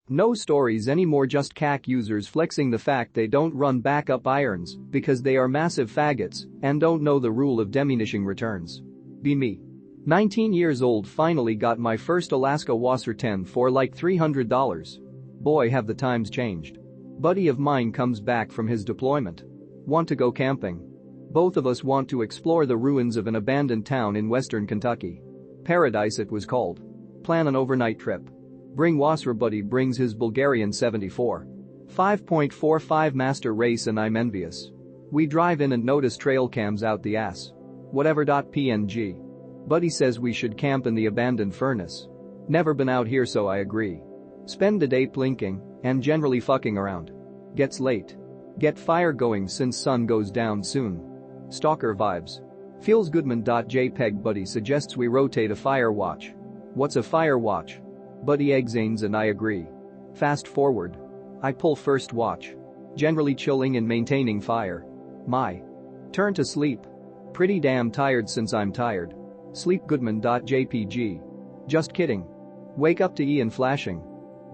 No stories anymore, just CAC users flexing the fact they don't run backup irons because they are massive faggots and don't know the rule of diminishing returns. Be me. 19 years old, finally got my first Alaska Wasser 10 for like $300. Boy, have the times changed. Buddy of mine comes back from his deployment. Want to go camping. Both of us want to explore the ruins of an abandoned town in western Kentucky. Paradise it was called. Plan an overnight trip. Bring Wasser. Buddy brings his Bulgarian 74. 5.45 master race and I'm envious. We drive in and notice trail cams out the ass. Whatever.png. Buddy says we should camp in the abandoned furnace. Never been out here, so I agree. Spend the day plinking and generally fucking around. Gets late. Get fire going since sun goes down soon. Stalker vibes. Feels goodman.jpg. Buddy suggests we rotate a fire watch. What's a fire watch? Buddy exains and I agree. Fast forward. I pull first watch. Generally chilling and maintaining fire. My turn to sleep. Pretty damn tired since I'm tired. Sleep goodman.jpg. Just kidding. Wake up to Ian flashing.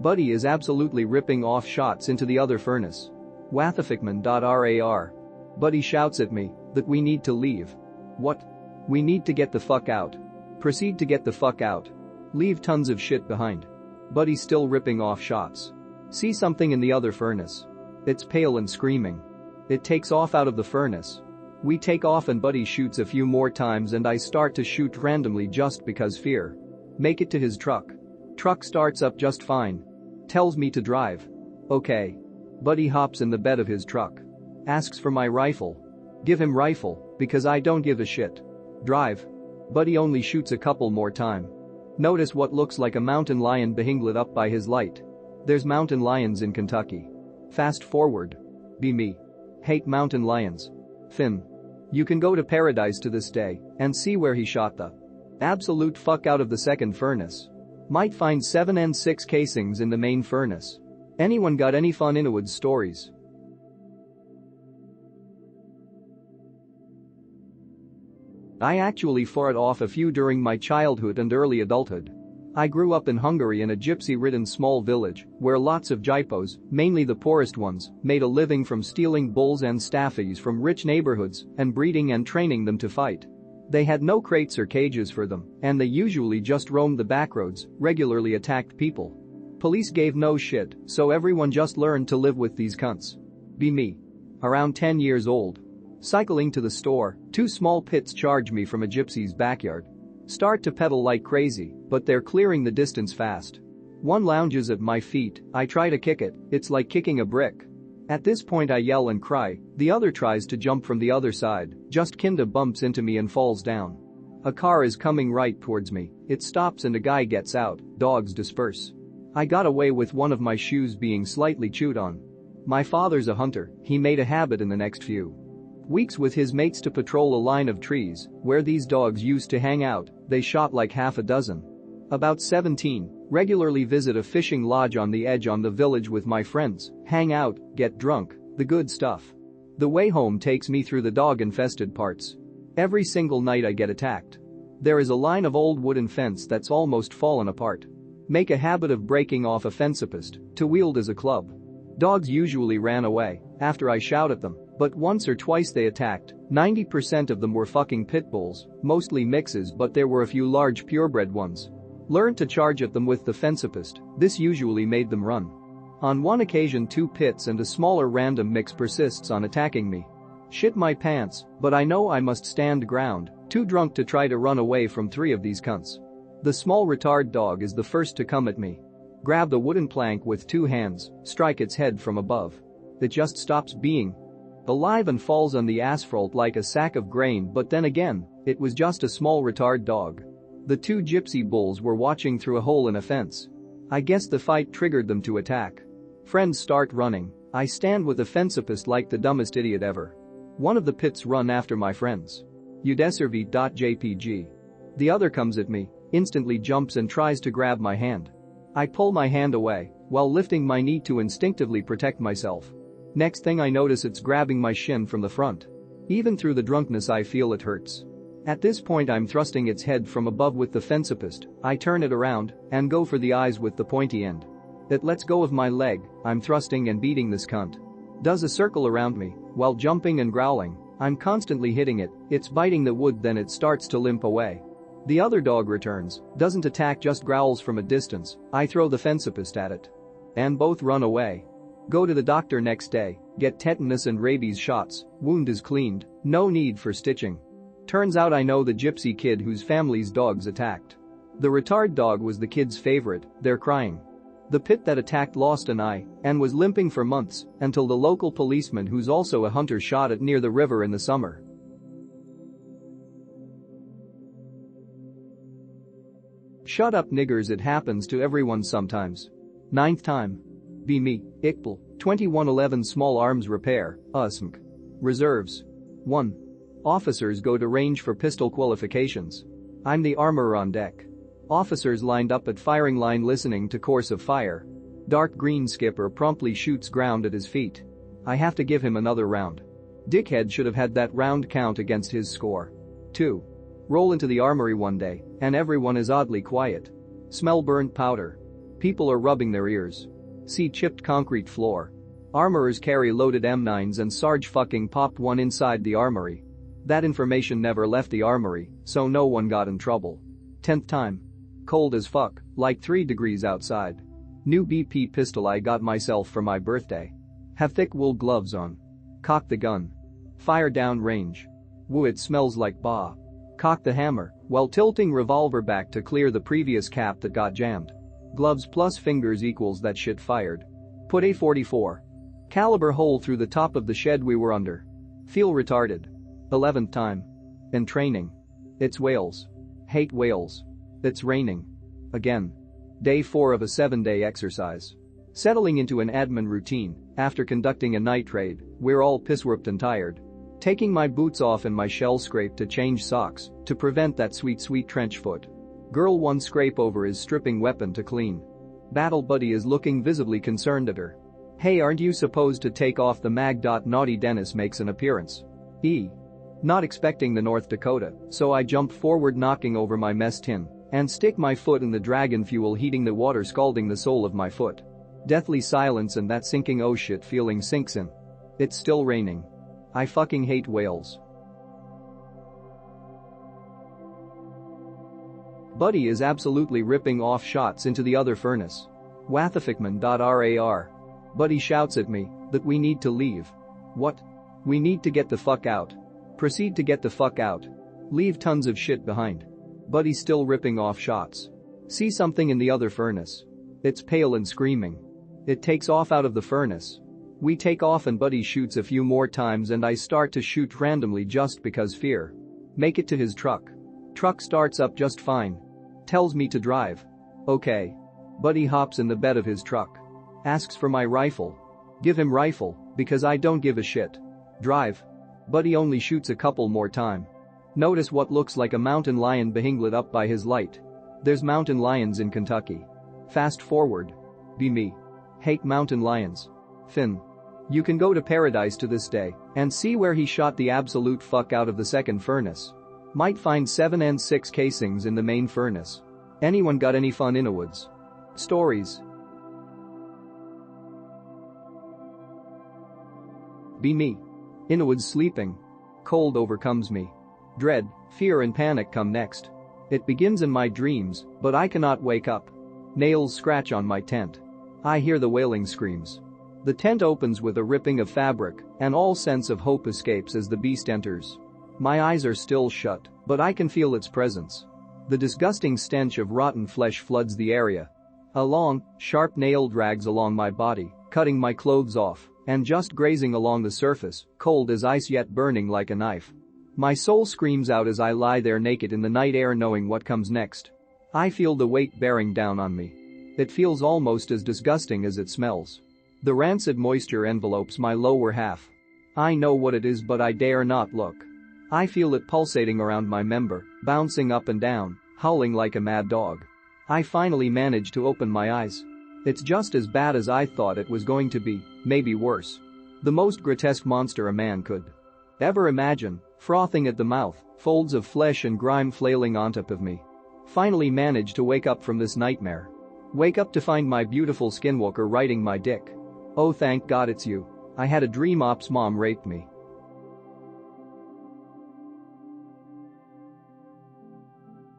Buddy is absolutely ripping off shots into the other furnace. Wathaficman.rar. Buddy shouts at me that we need to leave. What? We need to get the fuck out. Proceed to get the fuck out. Leave tons of shit behind. Buddy still ripping off shots. See something in the other furnace. It's pale and screaming. It takes off out of the furnace. We take off and Buddy shoots a few more times and I start to shoot randomly just because fear. Make it to his truck. Truck starts up just fine. Tells me to drive. Okay. Buddy hops in the bed of his truck. Asks for my rifle. Give him rifle, because I don't give a shit. Drive. Buddy only shoots a couple more time. Notice what looks like a mountain lion being lit up by his light. There's mountain lions in Kentucky. Fast forward. Be me. Hate mountain lions. Finn. You can go to Paradise to this day and see where he shot the absolute fuck out of the second furnace. Might find 7 and 6 casings in the main furnace. Anyone got any fun Inuit stories? I actually fought off a few during my childhood and early adulthood. I grew up in Hungary in a gypsy-ridden small village where lots of gypos, mainly the poorest ones, made a living from stealing bulls and staffies from rich neighborhoods and breeding and training them to fight. They had no crates or cages for them, and they usually just roamed the backroads, regularly attacked people. Police gave no shit, so everyone just learned to live with these cunts. Be me. Around 10 years old. Cycling to the store, 2 small pits charge me from a gypsy's backyard. Start to pedal like crazy, but they're clearing the distance fast. One lounges at my feet, I try to kick it, it's like kicking a brick. At this point I yell and cry, the other tries to jump from the other side, just kinda bumps into me and falls down. A car is coming right towards me, it stops and a guy gets out, dogs disperse. I got away with one of my shoes being slightly chewed on. My father's a hunter, he made a habit in the next few weeks with his mates to patrol a line of trees where these dogs used to hang out. They shot like half a dozen. About 17, regularly visit a fishing lodge on the edge on the village with my friends, hang out, get drunk, the good stuff. The way home takes me through the dog-infested parts. Every single night I get attacked. There is a line of old wooden fence that's almost fallen apart. Make a habit of breaking off a fence post to wield as a club. Dogs usually ran away after I shout at them, but once or twice they attacked. 90% of them were fucking pit bulls, mostly mixes, but there were a few large purebred ones. Learned to charge at them with the fence post. This usually made them run. On one occasion 2 pits and a smaller random mix persists on attacking me. Shit my pants, but I know I must stand ground, too drunk to try to run away from 3 of these cunts. The small retard dog is the first to come at me. Grab the wooden plank with 2 hands, strike its head from above. It just stops being alive and falls on the asphalt like a sack of grain, but then again, it was just a small retard dog. The 2 gypsy bulls were watching through a hole in a fence. I guess the fight triggered them to attack. Friends start running. I stand with a fencepost like the dumbest idiot ever. One of the pits run after my friends. Udeserv.jpg. The other comes at me, instantly jumps and tries to grab my hand. I pull my hand away while lifting my knee to instinctively protect myself. Next thing I notice it's grabbing my shin from the front. Even through the drunkenness I feel it hurts. At this point I'm thrusting its head from above with the fencepost. I turn it around and go for the eyes with the pointy end. It lets go of my leg, I'm thrusting and beating this cunt. Does a circle around me, while jumping and growling. I'm constantly hitting it, it's biting the wood, then it starts to limp away. The other dog returns, doesn't attack, just growls from a distance. I throw the fencipist at it. And both run away. Go to the doctor next day, get tetanus and rabies shots, wound is cleaned, no need for stitching. Turns out I know the gypsy kid whose family's dogs attacked. The retard dog was the kid's favorite, they're crying. The pit that attacked lost an eye and was limping for months until the local policeman, who's also a hunter, shot it near the river in the summer. Shut up niggers, it happens to everyone sometimes. 9th time. Be me, Iqbal, 2111 Small Arms Repair, USMC. Reserves. 1. Officers go to range for pistol qualifications. I'm the armorer on deck. Officers lined up at firing line listening to course of fire. Dark green skipper promptly shoots ground at his feet. I have to give him another round. Dickhead should have had that round count against his score. 2. Roll into the armory one day, and everyone is oddly quiet. Smell burnt powder. People are rubbing their ears. See chipped concrete floor. Armorers carry loaded M9s and Sarge fucking popped one inside the armory. That information never left the armory, so no one got in trouble. 10th time. Cold as fuck, like 3 degrees outside. New BP pistol I got myself for my birthday. Have thick wool gloves on. Cock the gun. Fire down range. Woo, it smells like bah. Cock the hammer, while tilting revolver back to clear the previous cap that got jammed. Gloves plus fingers equals that shit fired. Put A44. Caliber hole through the top of the shed we were under. Feel retarded. 11th time. In training. It's Wales. Hate Wales. It's raining. Again. Day 4 of a 7-day exercise. Settling into an admin routine, after conducting a night raid, we're all piss-whipped and tired. Taking my boots off and my shell scrape to change socks, to prevent that sweet trench foot. Girl 1 scrape over his stripping weapon to clean. Battle buddy is looking visibly concerned at her. Hey, aren't you supposed to take off the mag? Naughty Dennis makes an appearance. Not expecting the North Dakota, so I jump forward knocking over my mess tin and stick my foot in the dragon fuel, heating the water, scalding the sole of my foot. Deathly silence and that sinking oh shit feeling sinks in. It's still raining. I fucking hate Wales. Buddy is absolutely ripping off shots into the other furnace. Wathafikman.rar. Buddy shouts at me that we need to leave. What? We need to get the fuck out. Proceed to get the fuck out. Leave tons of shit behind. Buddy still ripping off shots. See something in the other furnace. It's pale and screaming. It takes off out of the furnace. We take off and Buddy shoots a few more times and I start to shoot randomly just because fear. Make it to his truck. Truck starts up just fine. Tells me to drive. Okay. Buddy hops in the bed of his truck. Asks for my rifle. Give him rifle, because I don't give a shit. Drive. Buddy only shoots a couple more time. Notice what looks like a mountain lion being lit up by his light. There's mountain lions in Kentucky. Fast forward. Be me. Hate mountain lions. Finn. You can go to Paradise to this day and see where he shot the absolute fuck out of the second furnace. Might find 7 and 6 casings in the main furnace. Anyone got any fun in a woods? Stories. Be me. In a woods sleeping. Cold overcomes me. Dread, fear and panic come next. It begins in my dreams, but I cannot wake up. Nails scratch on my tent. I hear the wailing screams. The tent opens with a ripping of fabric, and all sense of hope escapes as the beast enters. My eyes are still shut, but I can feel its presence. The disgusting stench of rotten flesh floods the area. A long, sharp nail drags along my body, cutting my clothes off, and just grazing along the surface, cold as ice yet burning like a knife. My soul screams out as I lie there naked in the night air, knowing what comes next. I feel the weight bearing down on me. It feels almost as disgusting as it smells. The rancid moisture envelopes my lower half. I know what it is, but I dare not look. I feel it pulsating around my member, bouncing up and down, howling like a mad dog. I finally manage to open my eyes. It's just as bad as I thought it was going to be, maybe worse. The most grotesque monster a man could ever imagine, frothing at the mouth, folds of flesh and grime flailing on top of me. Finally managed to wake up from this nightmare. Wake up to find my beautiful skinwalker riding my dick. Oh, thank God it's you. I had a dream ops mom raped me.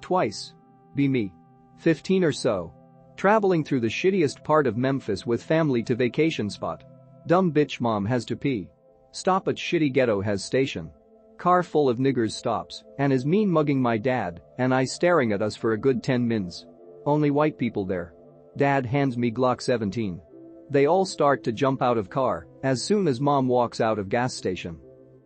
Twice. Be me. 15 or so. Traveling through the shittiest part of Memphis with family to vacation spot. Dumb bitch mom has to pee. Stop at shitty ghetto has station. Car full of niggers stops and is mean mugging my dad and I staring at us for a good 10 mins. Only white people there. Dad hands me Glock 17. They all start to jump out of car as soon as mom walks out of gas station.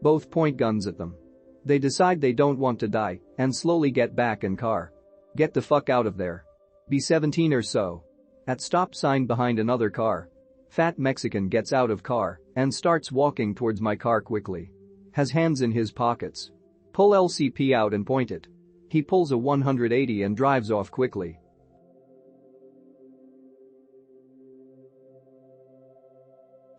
Both point guns at them. They decide they don't want to die and slowly get back in car. Get the fuck out of there. Be 17 or so. At stop sign behind another car. Fat Mexican gets out of car and starts walking towards my car quickly. Has hands in his pockets. Pull LCP out and point it. He pulls a 180 and drives off quickly.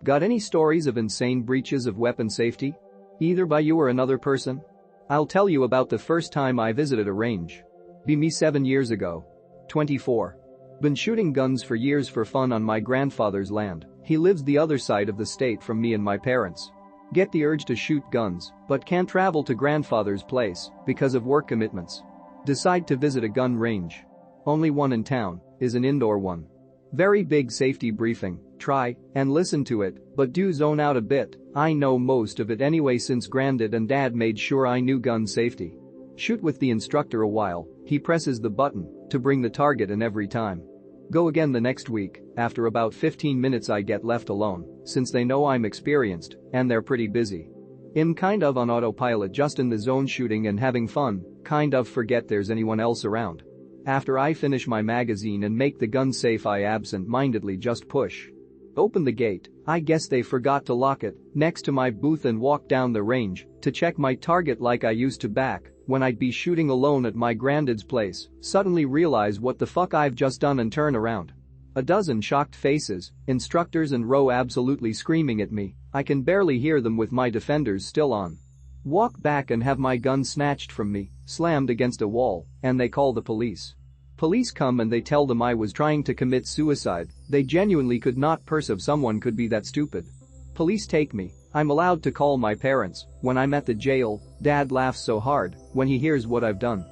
Got any stories of insane breaches of weapon safety? Either by you or another person? I'll tell you about the first time I visited a range. Be me 7 years ago. 24. Been shooting guns for years for fun on my grandfather's land. He lives the other side of the state from me and my parents. Get the urge to shoot guns, but can't travel to grandfather's place because of work commitments. Decide to visit a gun range. Only one in town, is an indoor one. Very big safety briefing, try and listen to it, but do zone out a bit. I know most of it anyway since granddad and dad made sure I knew gun safety. Shoot with the instructor a while, he presses the button to bring the target in every time. Go again the next week, after about 15 minutes I get left alone, since they know I'm experienced and they're pretty busy. I'm kind of on autopilot just in the zone shooting and having fun, kind of forget there's anyone else around. After I finish my magazine and make the gun safe I absent-mindedly just push open the gate, I guess they forgot to lock it, next to my booth and walk down the range to check my target like I used to back when I'd be shooting alone at my granddad's place, suddenly realize what the fuck I've just done and turn around. A dozen shocked faces, instructors and row absolutely screaming at me, I can barely hear them with my defenders still on. Walk back and have my gun snatched from me, slammed against a wall, and they call the police. Police come and they tell them I was trying to commit suicide. They genuinely could not perceive someone could be that stupid. Police take me. I'm allowed to call my parents. When I'm at the jail, Dad laughs so hard when he hears what I've done.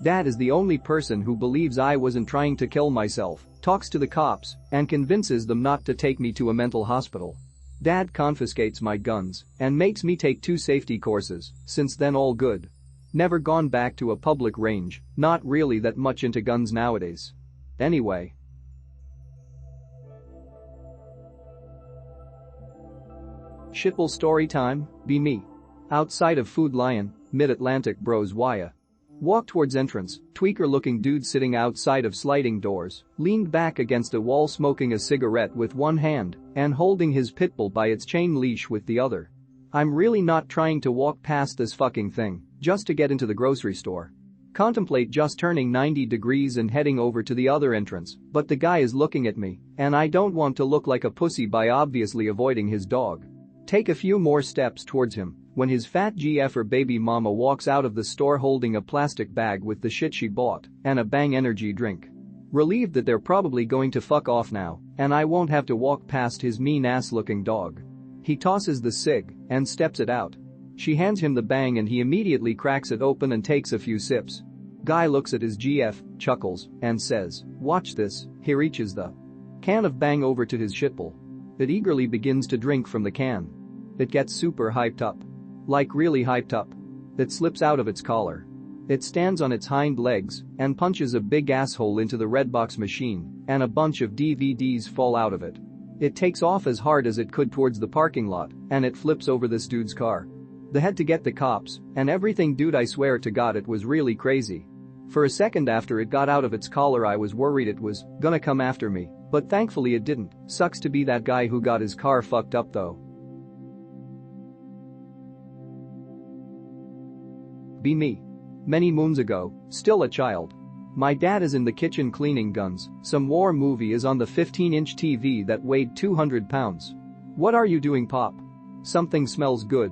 Dad is the only person who believes I wasn't trying to kill myself, talks to the cops, and convinces them not to take me to a mental hospital. Dad confiscates my guns and makes me take 2 safety courses. Since then all good. Never gone back to a public range, not really that much into guns nowadays. Anyway. Shitbull story time, be me. Outside of Food Lion, Mid-Atlantic bros Wya. Walk towards entrance, tweaker looking dude sitting outside of sliding doors, leaned back against a wall smoking a cigarette with one hand and holding his pitbull by its chain leash with the other. I'm really not trying to walk past this fucking thing, just to get into the grocery store. Contemplate just turning 90 degrees and heading over to the other entrance, but the guy is looking at me, and I don't want to look like a pussy by obviously avoiding his dog. Take a few more steps towards him when his fat GF'er baby mama walks out of the store holding a plastic bag with the shit she bought and a Bang energy drink. Relieved that they're probably going to fuck off now and I won't have to walk past his mean ass looking dog. He tosses the cig and steps it out. She hands him the Bang and he immediately cracks it open and takes a few sips. Guy looks at his GF, chuckles, and says, "Watch this." He reaches the can of Bang over to his shitbull. It eagerly begins to drink from the can. It gets super hyped up. Like really hyped up. It slips out of its collar. It stands on its hind legs and punches a big asshole into the Redbox machine and a bunch of DVDs fall out of it. It takes off as hard as it could towards the parking lot and it flips over this dude's car. They had to get the cops and everything, dude, I swear to God it was really crazy. For a second after it got out of its collar I was worried it was gonna come after me, but thankfully it didn't. Sucks to be that guy who got his car fucked up though. Be me. Many moons ago, still a child. My dad is in the kitchen cleaning guns, some war movie is on the 15-inch TV that weighed 200 pounds. "What are you doing, Pop?" "Something smells good."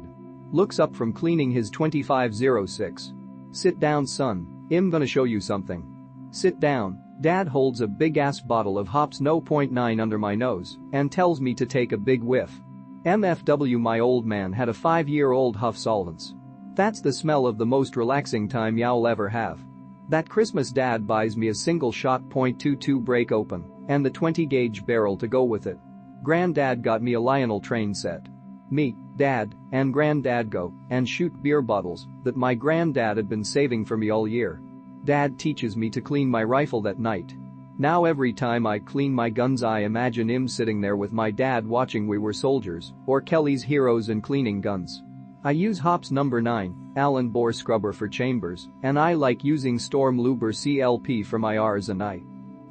Looks up from cleaning his 2506. "Sit down, son, I'm gonna show you something." "Sit down." Dad holds a big-ass bottle of Hops No. 0.9 under my nose and tells me to take a big whiff. MFW, my old man had a 5-year-old Huff Solvents. That's the smell of the most relaxing time y'all ever have. That Christmas Dad buys me a single-shot .22 break open and the 20-gauge barrel to go with it. Granddad got me a Lionel train set. Me, Dad, and Granddad go and shoot beer bottles that my granddad had been saving for me all year. Dad teaches me to clean my rifle that night. Now every time I clean my guns I imagine him sitting there with my dad watching We Were Soldiers or Kelly's Heroes in cleaning guns. I use Hops No. 9, Allen Bore Scrubber for chambers, and I like using Storm Luber CLP for my Rs, and I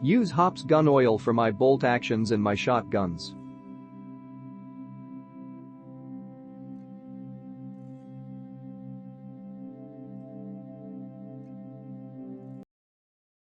use Hops gun oil for my bolt actions and my shotguns.